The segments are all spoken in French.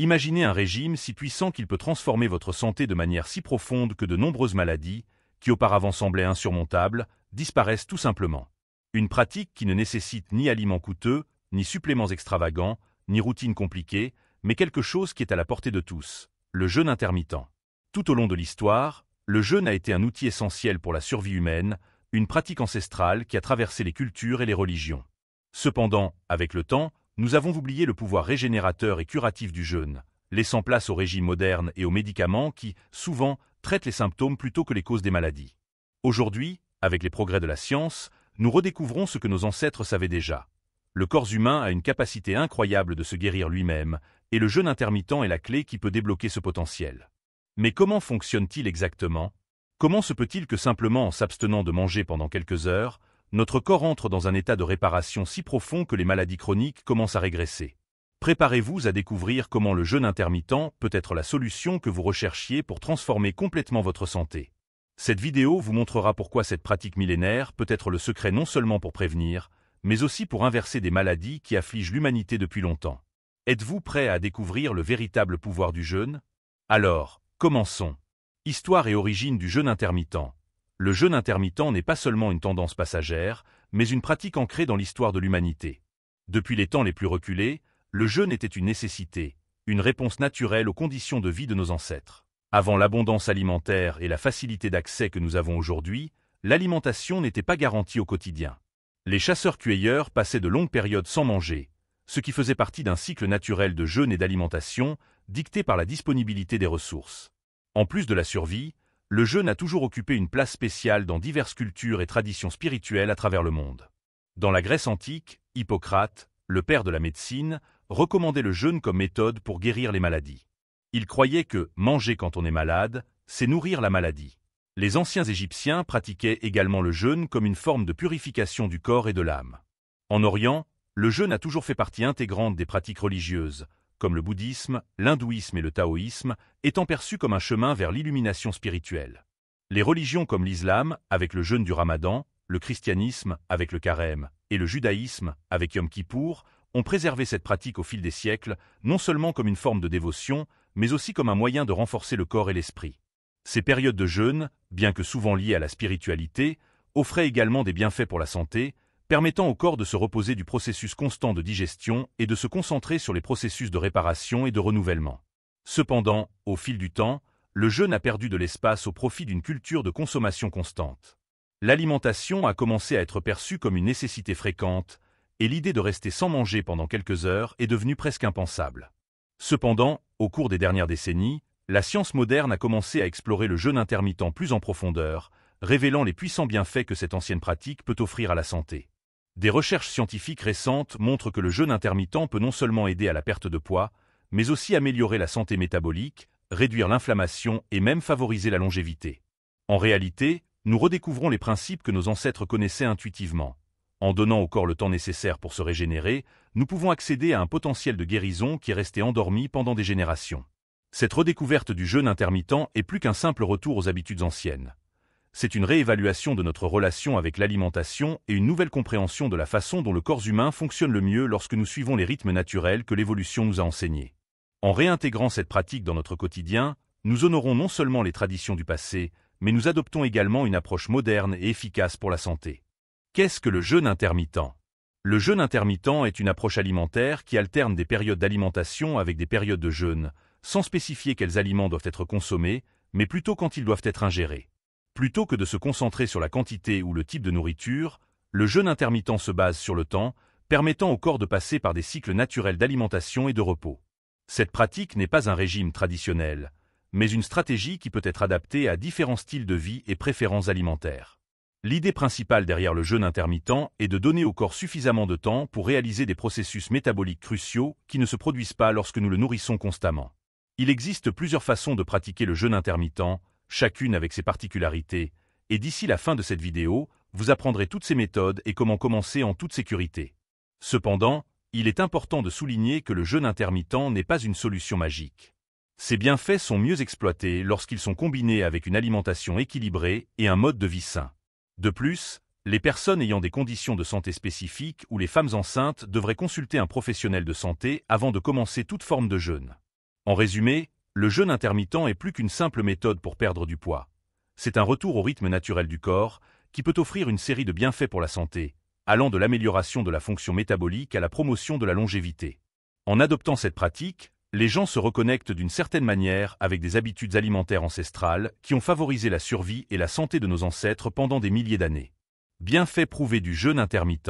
Imaginez un régime si puissant qu'il peut transformer votre santé de manière si profonde que de nombreuses maladies, qui auparavant semblaient insurmontables, disparaissent tout simplement. Une pratique qui ne nécessite ni aliments coûteux, ni suppléments extravagants, ni routines compliquées, mais quelque chose qui est à la portée de tous, le jeûne intermittent. Tout au long de l'histoire, le jeûne a été un outil essentiel pour la survie humaine, une pratique ancestrale qui a traversé les cultures et les religions. Cependant, avec le temps, nous avons oublié le pouvoir régénérateur et curatif du jeûne, laissant place aux régimes modernes et aux médicaments qui, souvent, traitent les symptômes plutôt que les causes des maladies. Aujourd'hui, avec les progrès de la science, nous redécouvrons ce que nos ancêtres savaient déjà. Le corps humain a une capacité incroyable de se guérir lui-même, et le jeûne intermittent est la clé qui peut débloquer ce potentiel. Mais comment fonctionne-t-il exactement? Comment se peut-il que simplement en s'abstenant de manger pendant quelques heures, notre corps entre dans un état de réparation si profond que les maladies chroniques commencent à régresser? Préparez-vous à découvrir comment le jeûne intermittent peut être la solution que vous recherchiez pour transformer complètement votre santé. Cette vidéo vous montrera pourquoi cette pratique millénaire peut être le secret non seulement pour prévenir, mais aussi pour inverser des maladies qui affligent l'humanité depuis longtemps. Êtes-vous prêt à découvrir le véritable pouvoir du jeûne? Alors, commençons. Histoire et origine du jeûne intermittent. Le jeûne intermittent n'est pas seulement une tendance passagère, mais une pratique ancrée dans l'histoire de l'humanité. Depuis les temps les plus reculés, le jeûne était une nécessité, une réponse naturelle aux conditions de vie de nos ancêtres. Avant l'abondance alimentaire et la facilité d'accès que nous avons aujourd'hui, l'alimentation n'était pas garantie au quotidien. Les chasseurs-cueilleurs passaient de longues périodes sans manger, ce qui faisait partie d'un cycle naturel de jeûne et d'alimentation, dicté par la disponibilité des ressources. En plus de la survie, le jeûne a toujours occupé une place spéciale dans diverses cultures et traditions spirituelles à travers le monde. Dans la Grèce antique, Hippocrate, le père de la médecine, recommandait le jeûne comme méthode pour guérir les maladies. Il croyait que manger quand on est malade, c'est nourrir la maladie. Les anciens Égyptiens pratiquaient également le jeûne comme une forme de purification du corps et de l'âme. En Orient, le jeûne a toujours fait partie intégrante des pratiques religieuses, comme le bouddhisme, l'hindouisme et le taoïsme, étant perçus comme un chemin vers l'illumination spirituelle. Les religions comme l'islam, avec le jeûne du ramadan, le christianisme, avec le carême, et le judaïsme, avec Yom Kippour, ont préservé cette pratique au fil des siècles, non seulement comme une forme de dévotion, mais aussi comme un moyen de renforcer le corps et l'esprit. Ces périodes de jeûne, bien que souvent liées à la spiritualité, offraient également des bienfaits pour la santé, permettant au corps de se reposer du processus constant de digestion et de se concentrer sur les processus de réparation et de renouvellement. Cependant, au fil du temps, le jeûne a perdu de l'espace au profit d'une culture de consommation constante. L'alimentation a commencé à être perçue comme une nécessité fréquente, et l'idée de rester sans manger pendant quelques heures est devenue presque impensable. Cependant, au cours des dernières décennies, la science moderne a commencé à explorer le jeûne intermittent plus en profondeur, révélant les puissants bienfaits que cette ancienne pratique peut offrir à la santé. Des recherches scientifiques récentes montrent que le jeûne intermittent peut non seulement aider à la perte de poids, mais aussi améliorer la santé métabolique, réduire l'inflammation et même favoriser la longévité. En réalité, nous redécouvrons les principes que nos ancêtres connaissaient intuitivement. En donnant au corps le temps nécessaire pour se régénérer, nous pouvons accéder à un potentiel de guérison qui est resté endormi pendant des générations. Cette redécouverte du jeûne intermittent est plus qu'un simple retour aux habitudes anciennes. C'est une réévaluation de notre relation avec l'alimentation et une nouvelle compréhension de la façon dont le corps humain fonctionne le mieux lorsque nous suivons les rythmes naturels que l'évolution nous a enseignés. En réintégrant cette pratique dans notre quotidien, nous honorons non seulement les traditions du passé, mais nous adoptons également une approche moderne et efficace pour la santé. Qu'est-ce que le jeûne intermittent? Le jeûne intermittent est une approche alimentaire qui alterne des périodes d'alimentation avec des périodes de jeûne, sans spécifier quels aliments doivent être consommés, mais plutôt quand ils doivent être ingérés. Plutôt que de se concentrer sur la quantité ou le type de nourriture, le jeûne intermittent se base sur le temps, permettant au corps de passer par des cycles naturels d'alimentation et de repos. Cette pratique n'est pas un régime traditionnel, mais une stratégie qui peut être adaptée à différents styles de vie et préférences alimentaires. L'idée principale derrière le jeûne intermittent est de donner au corps suffisamment de temps pour réaliser des processus métaboliques cruciaux qui ne se produisent pas lorsque nous le nourrissons constamment. Il existe plusieurs façons de pratiquer le jeûne intermittent, chacune avec ses particularités, et d'ici la fin de cette vidéo, vous apprendrez toutes ces méthodes et comment commencer en toute sécurité. Cependant, il est important de souligner que le jeûne intermittent n'est pas une solution magique. Ses bienfaits sont mieux exploités lorsqu'ils sont combinés avec une alimentation équilibrée et un mode de vie sain. De plus, les personnes ayant des conditions de santé spécifiques ou les femmes enceintes devraient consulter un professionnel de santé avant de commencer toute forme de jeûne. En résumé, le jeûne intermittent est plus qu'une simple méthode pour perdre du poids. C'est un retour au rythme naturel du corps, qui peut offrir une série de bienfaits pour la santé, allant de l'amélioration de la fonction métabolique à la promotion de la longévité. En adoptant cette pratique, les gens se reconnectent d'une certaine manière avec des habitudes alimentaires ancestrales qui ont favorisé la survie et la santé de nos ancêtres pendant des milliers d'années. Bienfaits prouvés du jeûne intermittent.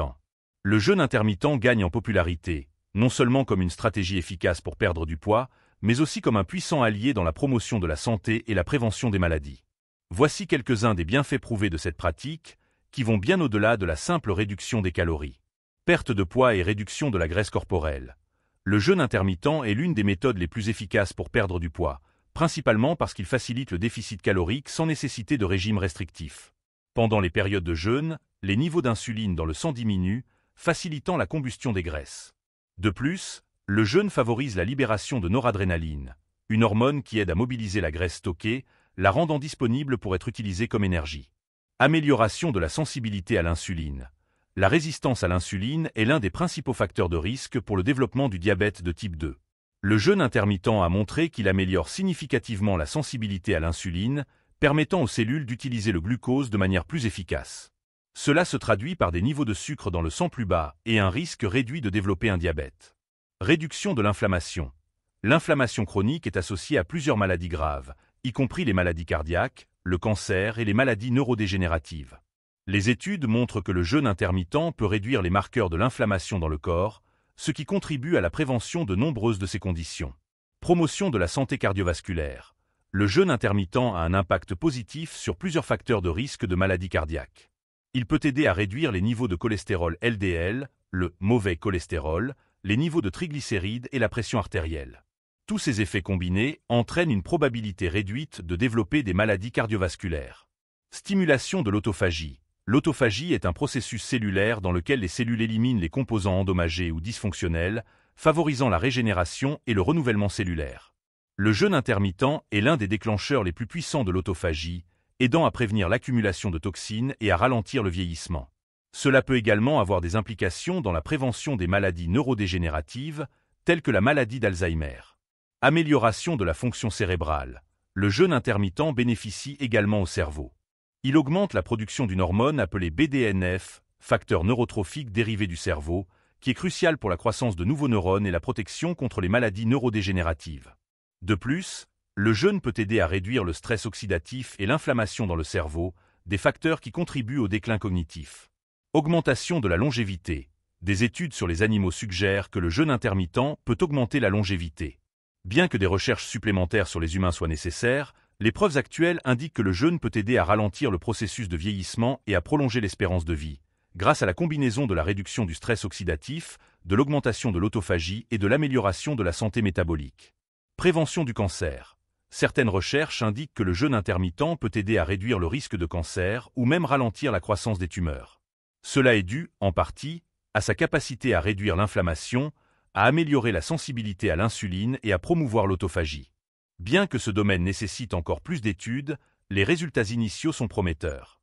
Le jeûne intermittent gagne en popularité, non seulement comme une stratégie efficace pour perdre du poids, mais aussi comme un puissant allié dans la promotion de la santé et la prévention des maladies. Voici quelques-uns des bienfaits prouvés de cette pratique, qui vont bien au-delà de la simple réduction des calories. Perte de poids et réduction de la graisse corporelle. Le jeûne intermittent est l'une des méthodes les plus efficaces pour perdre du poids, principalement parce qu'il facilite le déficit calorique sans nécessité de régime restrictif. Pendant les périodes de jeûne, les niveaux d'insuline dans le sang diminuent, facilitant la combustion des graisses. De plus, le jeûne favorise la libération de noradrénaline, une hormone qui aide à mobiliser la graisse stockée, la rendant disponible pour être utilisée comme énergie. Amélioration de la sensibilité à l'insuline. La résistance à l'insuline est l'un des principaux facteurs de risque pour le développement du diabète de type 2. Le jeûne intermittent a montré qu'il améliore significativement la sensibilité à l'insuline, permettant aux cellules d'utiliser le glucose de manière plus efficace. Cela se traduit par des niveaux de sucre dans le sang plus bas et un risque réduit de développer un diabète. Réduction de l'inflammation. L'inflammation chronique est associée à plusieurs maladies graves, y compris les maladies cardiaques, le cancer et les maladies neurodégénératives. Les études montrent que le jeûne intermittent peut réduire les marqueurs de l'inflammation dans le corps, ce qui contribue à la prévention de nombreuses de ces conditions. Promotion de la santé cardiovasculaire. Le jeûne intermittent a un impact positif sur plusieurs facteurs de risque de maladies cardiaques. Il peut aider à réduire les niveaux de cholestérol LDL, le mauvais cholestérol, les niveaux de triglycérides et la pression artérielle. Tous ces effets combinés entraînent une probabilité réduite de développer des maladies cardiovasculaires. Stimulation de l'autophagie. L'autophagie est un processus cellulaire dans lequel les cellules éliminent les composants endommagés ou dysfonctionnels, favorisant la régénération et le renouvellement cellulaire. Le jeûne intermittent est l'un des déclencheurs les plus puissants de l'autophagie, aidant à prévenir l'accumulation de toxines et à ralentir le vieillissement. Cela peut également avoir des implications dans la prévention des maladies neurodégénératives, telles que la maladie d'Alzheimer. Amélioration de la fonction cérébrale. Le jeûne intermittent bénéficie également au cerveau. Il augmente la production d'une hormone appelée BDNF, facteur neurotrophique dérivé du cerveau, qui est crucial pour la croissance de nouveaux neurones et la protection contre les maladies neurodégénératives. De plus, le jeûne peut aider à réduire le stress oxydatif et l'inflammation dans le cerveau, des facteurs qui contribuent au déclin cognitif. Augmentation de la longévité. Des études sur les animaux suggèrent que le jeûne intermittent peut augmenter la longévité. Bien que des recherches supplémentaires sur les humains soient nécessaires, les preuves actuelles indiquent que le jeûne peut aider à ralentir le processus de vieillissement et à prolonger l'espérance de vie, grâce à la combinaison de la réduction du stress oxydatif, de l'augmentation de l'autophagie et de l'amélioration de la santé métabolique. Prévention du cancer. Certaines recherches indiquent que le jeûne intermittent peut aider à réduire le risque de cancer ou même ralentir la croissance des tumeurs. Cela est dû, en partie, à sa capacité à réduire l'inflammation, à améliorer la sensibilité à l'insuline et à promouvoir l'autophagie. Bien que ce domaine nécessite encore plus d'études, les résultats initiaux sont prometteurs.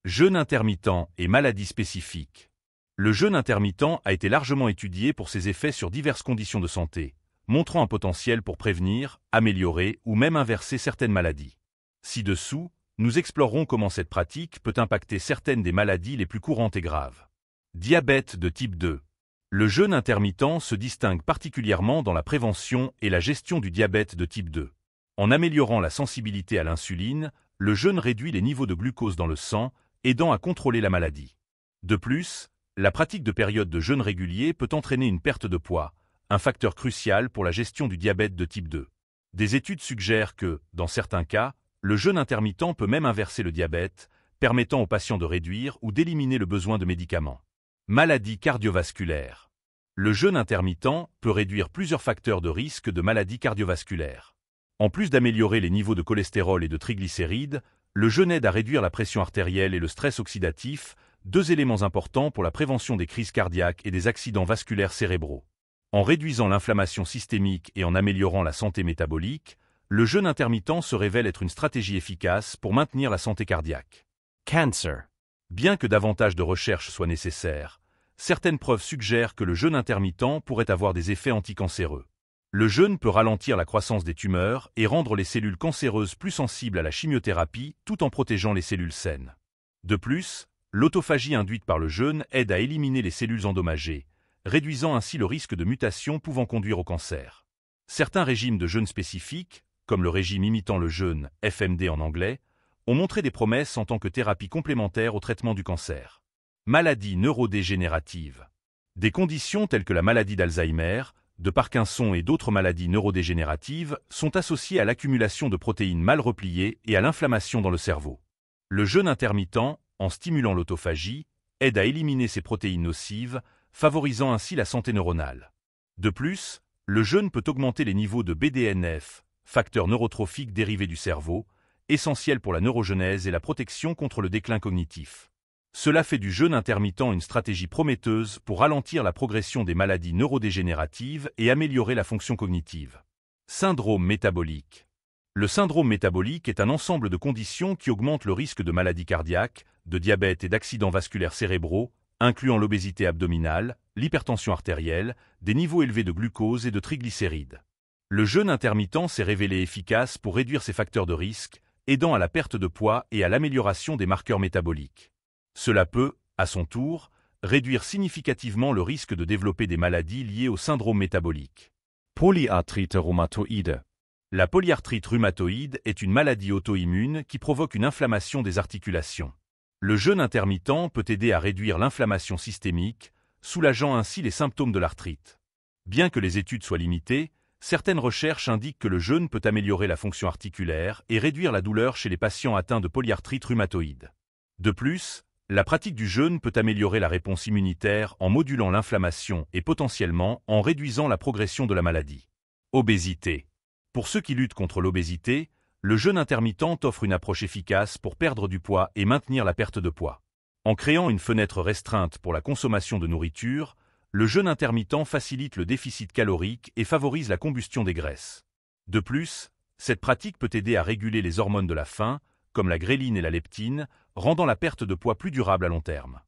Jeûne intermittent et maladies spécifiques. Le jeûne intermittent a été largement étudié pour ses effets sur diverses conditions de santé, montrant un potentiel pour prévenir, améliorer ou même inverser certaines maladies. Ci-dessous, nous explorerons comment cette pratique peut impacter certaines des maladies les plus courantes et graves. Diabète de type 2. Le jeûne intermittent se distingue particulièrement dans la prévention et la gestion du diabète de type 2. En améliorant la sensibilité à l'insuline, le jeûne réduit les niveaux de glucose dans le sang, aidant à contrôler la maladie. De plus, la pratique de périodes de jeûne régulier peut entraîner une perte de poids, un facteur crucial pour la gestion du diabète de type 2. Des études suggèrent que, dans certains cas, le jeûne intermittent peut même inverser le diabète, permettant aux patients de réduire ou d'éliminer le besoin de médicaments. Maladies cardiovasculaires. Le jeûne intermittent peut réduire plusieurs facteurs de risque de maladies cardiovasculaires. En plus d'améliorer les niveaux de cholestérol et de triglycérides, le jeûne aide à réduire la pression artérielle et le stress oxydatif, deux éléments importants pour la prévention des crises cardiaques et des accidents vasculaires cérébraux. En réduisant l'inflammation systémique et en améliorant la santé métabolique, le jeûne intermittent se révèle être une stratégie efficace pour maintenir la santé cardiaque. Cancer. Bien que davantage de recherches soient nécessaires, certaines preuves suggèrent que le jeûne intermittent pourrait avoir des effets anticancéreux. Le jeûne peut ralentir la croissance des tumeurs et rendre les cellules cancéreuses plus sensibles à la chimiothérapie tout en protégeant les cellules saines. De plus, l'autophagie induite par le jeûne aide à éliminer les cellules endommagées, réduisant ainsi le risque de mutations pouvant conduire au cancer. Certains régimes de jeûne spécifiques, comme le régime imitant le jeûne, FMD en anglais, ont montré des promesses en tant que thérapie complémentaire au traitement du cancer. Maladies neurodégénératives. Des conditions telles que la maladie d'Alzheimer, de Parkinson et d'autres maladies neurodégénératives sont associées à l'accumulation de protéines mal repliées et à l'inflammation dans le cerveau. Le jeûne intermittent, en stimulant l'autophagie, aide à éliminer ces protéines nocives, favorisant ainsi la santé neuronale. De plus, le jeûne peut augmenter les niveaux de BDNF, facteur neurotrophique dérivé du cerveau, essentiel pour la neurogenèse et la protection contre le déclin cognitif. Cela fait du jeûne intermittent une stratégie prometteuse pour ralentir la progression des maladies neurodégénératives et améliorer la fonction cognitive. Syndrome métabolique. Le syndrome métabolique est un ensemble de conditions qui augmentent le risque de maladies cardiaques, de diabète et d'accidents vasculaires cérébraux, incluant l'obésité abdominale, l'hypertension artérielle, des niveaux élevés de glucose et de triglycérides. Le jeûne intermittent s'est révélé efficace pour réduire ces facteurs de risque, aidant à la perte de poids et à l'amélioration des marqueurs métaboliques. Cela peut, à son tour, réduire significativement le risque de développer des maladies liées au syndrome métabolique. Polyarthrite rhumatoïde. La polyarthrite rhumatoïde est une maladie auto-immune qui provoque une inflammation des articulations. Le jeûne intermittent peut aider à réduire l'inflammation systémique, soulageant ainsi les symptômes de l'arthrite. Bien que les études soient limitées, certaines recherches indiquent que le jeûne peut améliorer la fonction articulaire et réduire la douleur chez les patients atteints de polyarthrite rhumatoïde. De plus, la pratique du jeûne peut améliorer la réponse immunitaire en modulant l'inflammation et potentiellement en réduisant la progression de la maladie. Obésité. Pour ceux qui luttent contre l'obésité, le jeûne intermittent offre une approche efficace pour perdre du poids et maintenir la perte de poids. En créant une fenêtre restreinte pour la consommation de nourriture, le jeûne intermittent facilite le déficit calorique et favorise la combustion des graisses. De plus, cette pratique peut aider à réguler les hormones de la faim, comme la gréline et la leptine, rendant la perte de poids plus durable à long terme.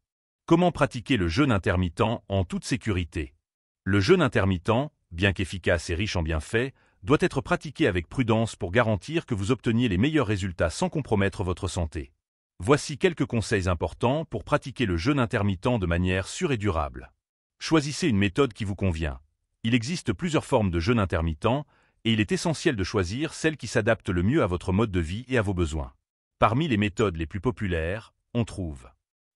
Comment pratiquer le jeûne intermittent en toute sécurité? Le jeûne intermittent, bien qu'efficace et riche en bienfaits, doit être pratiqué avec prudence pour garantir que vous obteniez les meilleurs résultats sans compromettre votre santé. Voici quelques conseils importants pour pratiquer le jeûne intermittent de manière sûre et durable. Choisissez une méthode qui vous convient. Il existe plusieurs formes de jeûne intermittent et il est essentiel de choisir celle qui s'adapte le mieux à votre mode de vie et à vos besoins. Parmi les méthodes les plus populaires, on trouve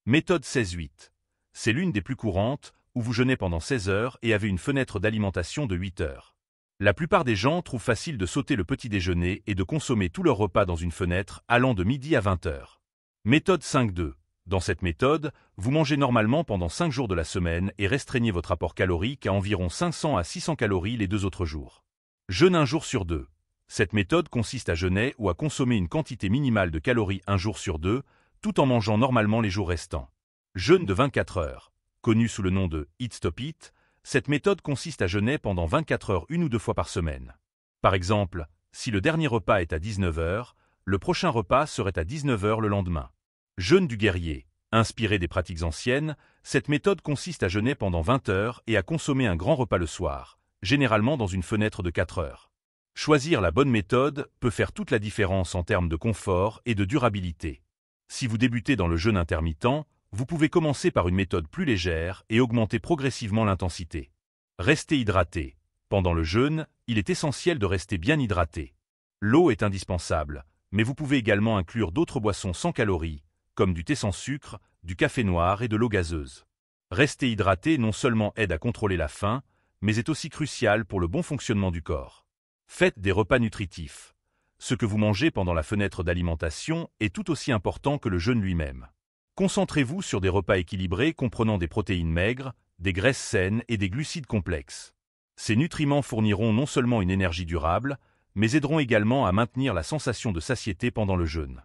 méthode 16-8. C'est l'une des plus courantes, où vous jeûnez pendant 16 heures et avez une fenêtre d'alimentation de 8 heures. La plupart des gens trouvent facile de sauter le petit déjeuner et de consommer tout leur repas dans une fenêtre allant de midi à 20 heures. Méthode 5-2. Dans cette méthode, vous mangez normalement pendant 5 jours de la semaine et restreignez votre apport calorique à environ 500 à 600 calories les 2 autres jours. Jeûne un jour sur 2. Cette méthode consiste à jeûner ou à consommer une quantité minimale de calories un jour sur 2, tout en mangeant normalement les jours restants. Jeûne de 24 heures. Connu sous le nom de « Eat Stop Eat », cette méthode consiste à jeûner pendant 24 heures 1 ou 2 fois par semaine. Par exemple, si le dernier repas est à 19 heures, le prochain repas serait à 19 heures le lendemain. Jeûne du guerrier. Inspiré des pratiques anciennes, cette méthode consiste à jeûner pendant 20 heures et à consommer un grand repas le soir, généralement dans une fenêtre de 4 heures. Choisir la bonne méthode peut faire toute la différence en termes de confort et de durabilité. Si vous débutez dans le jeûne intermittent, vous pouvez commencer par une méthode plus légère et augmenter progressivement l'intensité. Restez hydraté. Pendant le jeûne, il est essentiel de rester bien hydraté. L'eau est indispensable, mais vous pouvez également inclure d'autres boissons sans calories, comme du thé sans sucre, du café noir et de l'eau gazeuse. Rester hydraté non seulement aide à contrôler la faim, mais est aussi crucial pour le bon fonctionnement du corps. Faites des repas nutritifs. Ce que vous mangez pendant la fenêtre d'alimentation est tout aussi important que le jeûne lui-même. Concentrez-vous sur des repas équilibrés comprenant des protéines maigres, des graisses saines et des glucides complexes. Ces nutriments fourniront non seulement une énergie durable, mais aideront également à maintenir la sensation de satiété pendant le jeûne.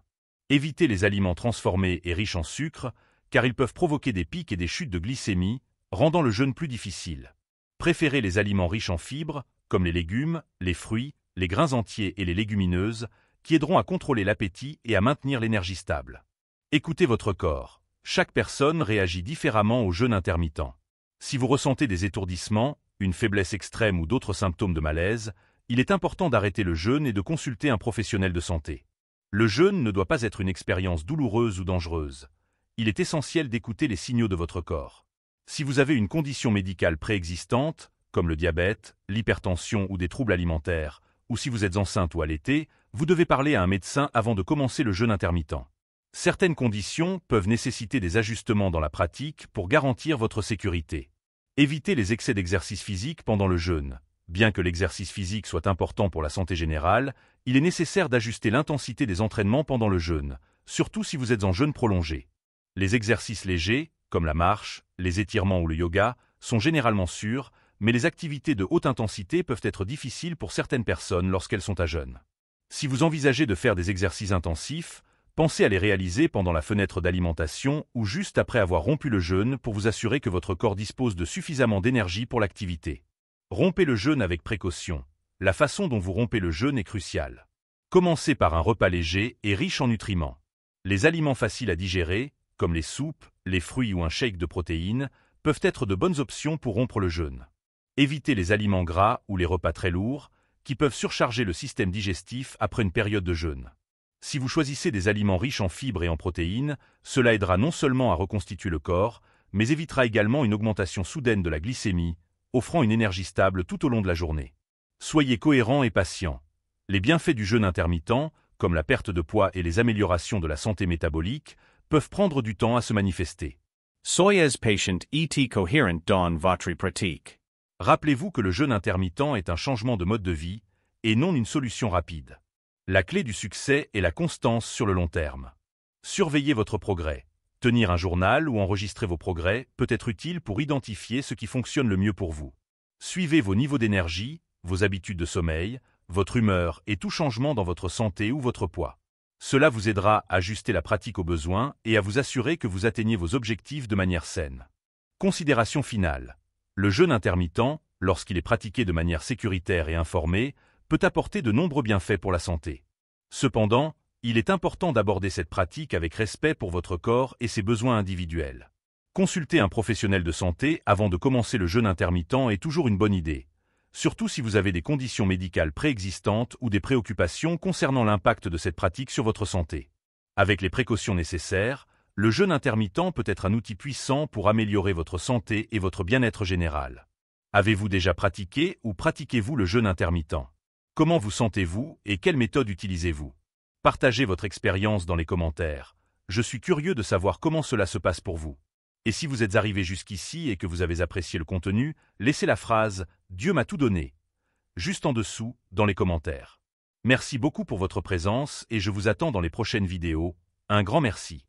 Évitez les aliments transformés et riches en sucre, car ils peuvent provoquer des pics et des chutes de glycémie, rendant le jeûne plus difficile. Préférez les aliments riches en fibres, comme les légumes, les fruits, les grains entiers et les légumineuses, qui aideront à contrôler l'appétit et à maintenir l'énergie stable. Écoutez votre corps. Chaque personne réagit différemment au jeûne intermittent. Si vous ressentez des étourdissements, une faiblesse extrême ou d'autres symptômes de malaise, il est important d'arrêter le jeûne et de consulter un professionnel de santé. Le jeûne ne doit pas être une expérience douloureuse ou dangereuse. Il est essentiel d'écouter les signaux de votre corps. Si vous avez une condition médicale préexistante, comme le diabète, l'hypertension ou des troubles alimentaires, ou si vous êtes enceinte ou allaitée, vous devez parler à un médecin avant de commencer le jeûne intermittent. Certaines conditions peuvent nécessiter des ajustements dans la pratique pour garantir votre sécurité. Évitez les excès d'exercice physique pendant le jeûne. Bien que l'exercice physique soit important pour la santé générale, il est nécessaire d'ajuster l'intensité des entraînements pendant le jeûne, surtout si vous êtes en jeûne prolongé. Les exercices légers, comme la marche, les étirements ou le yoga, sont généralement sûrs, mais les activités de haute intensité peuvent être difficiles pour certaines personnes lorsqu'elles sont à jeûne. Si vous envisagez de faire des exercices intensifs, pensez à les réaliser pendant la fenêtre d'alimentation ou juste après avoir rompu le jeûne pour vous assurer que votre corps dispose de suffisamment d'énergie pour l'activité. Rompez le jeûne avec précaution. La façon dont vous rompez le jeûne est cruciale. Commencez par un repas léger et riche en nutriments. Les aliments faciles à digérer, comme les soupes, les fruits ou un shake de protéines, peuvent être de bonnes options pour rompre le jeûne. Évitez les aliments gras ou les repas très lourds, qui peuvent surcharger le système digestif après une période de jeûne. Si vous choisissez des aliments riches en fibres et en protéines, cela aidera non seulement à reconstituer le corps, mais évitera également une augmentation soudaine de la glycémie, offrant une énergie stable tout au long de la journée. Soyez cohérent et patient. Les bienfaits du jeûne intermittent, comme la perte de poids et les améliorations de la santé métabolique, peuvent prendre du temps à se manifester. Soyez patient et cohérent dans votre pratique. Rappelez-vous que le jeûne intermittent est un changement de mode de vie, et non une solution rapide. La clé du succès est la constance sur le long terme. Surveillez votre progrès. Tenir un journal ou enregistrer vos progrès peut être utile pour identifier ce qui fonctionne le mieux pour vous. Suivez vos niveaux d'énergie, vos habitudes de sommeil, votre humeur et tout changement dans votre santé ou votre poids. Cela vous aidera à ajuster la pratique aux besoins et à vous assurer que vous atteignez vos objectifs de manière saine. Considération finale. Le jeûne intermittent, lorsqu'il est pratiqué de manière sécuritaire et informée, peut apporter de nombreux bienfaits pour la santé. Cependant, il est important d'aborder cette pratique avec respect pour votre corps et ses besoins individuels. Consulter un professionnel de santé avant de commencer le jeûne intermittent est toujours une bonne idée, surtout si vous avez des conditions médicales préexistantes ou des préoccupations concernant l'impact de cette pratique sur votre santé. Avec les précautions nécessaires, le jeûne intermittent peut être un outil puissant pour améliorer votre santé et votre bien-être général. Avez-vous déjà pratiqué ou pratiquez-vous le jeûne intermittent? Comment vous sentez-vous et quelle méthode utilisez-vous? Partagez votre expérience dans les commentaires. Je suis curieux de savoir comment cela se passe pour vous. Et si vous êtes arrivé jusqu'ici et que vous avez apprécié le contenu, laissez la phrase « Dieu m'a tout donné » juste en dessous, dans les commentaires. Merci beaucoup pour votre présence et je vous attends dans les prochaines vidéos. Un grand merci.